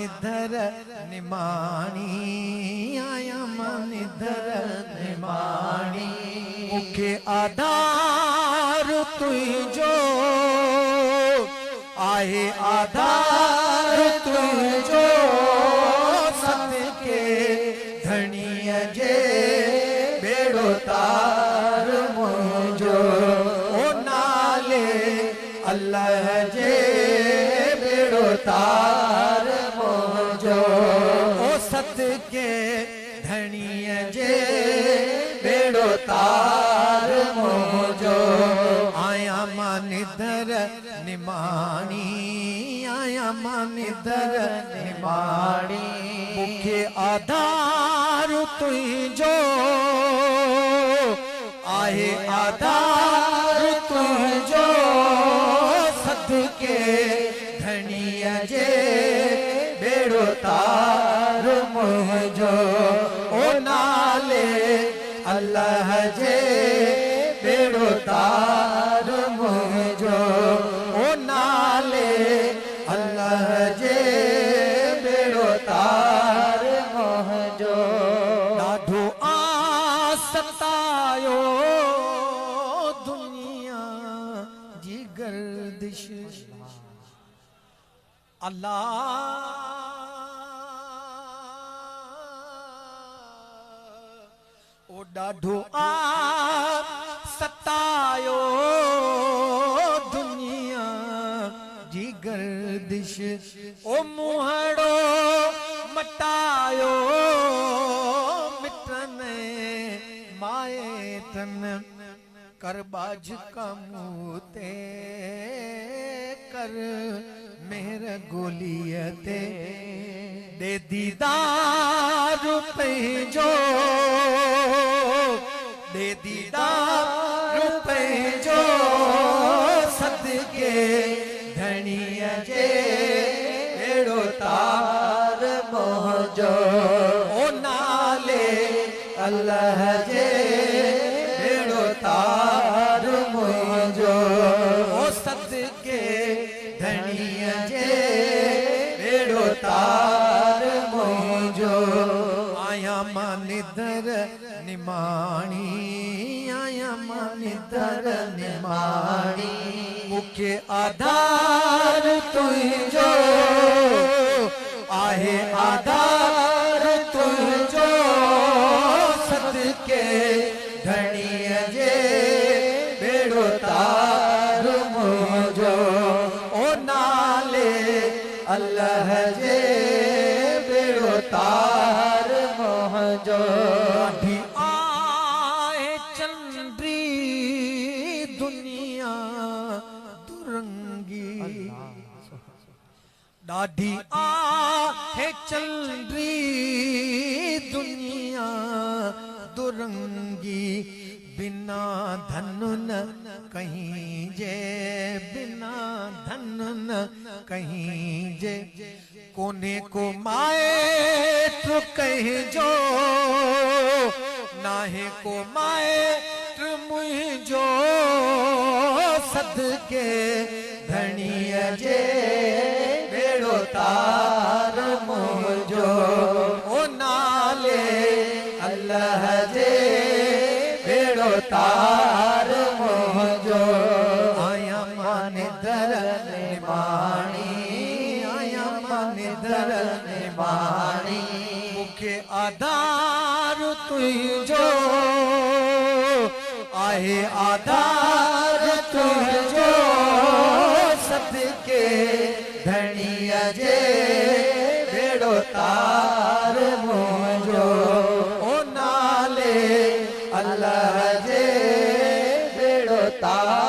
neither निमाणी आया मां निधर निमाणी मुखे आधार तुझो आहे आधार तुझो सदके धणीअ जे बेड़ो तार मुझो ओ नाले अल्लाह जे बेड़ो तार मुझो ओ सदके धणीअ जे बेड़ो तार मुझो आया मां निधर निमाणी आया मां निधर निमाणी मुखे आधार तुझो आहे आधार तुझो सदके धणीअ जे बेड़ो तार मुझो ओ नाले अल्लाह जे बेड़ो तार मुझो ओ नाले अल्लाह जे बेड़ो तार मुझो ॾाढो सतायो दुनिया जी गर्दिश अल्लाह ओ ॾाढो सतायो दुनिया जी गर्दिश ओ मुहड़ो मटायो मिटन माएटन कर बाज कमूते कर मेहर गोलियते दे दीदार पंहिंजो दे दीदार पंहिंजो सदके धणीअ जे बेड़ो तार मुझो ओ नाले अल्लाह जे बेड़ो तार मुझो ओ सदके धणीअ जे बेड़ो तार मुझो आया मां निधर निमाणी आया मां निधर निमाणी मुखे आधार तुझो आहे आधार तुझो सदके धणीअ जे बेड़ो तार मुझो ओ नाले अल्लाह जे बेड़ो तार मुझो आए चंद्री दुनिया दुरंगी ॾाढी आहे चंद्री दुनिया दुरंगी बिना धन न कहीं जे बिना धन न कहीं जे कोने को माएट कहीं जो नाहे को माएट मुझो सदके धणीअ जे बेड़ो तार मुझो ओ नाले अल्लाह जे बेड़ो तार मुझो आया मां निधर निमाणी आया मां निधर निमाणी मुखे आधार तुझो आहे आधार तुझो सदके धणीअ जे बेड़ो तार मुझो ओ नाले अल्लाह जे बेड़ो तार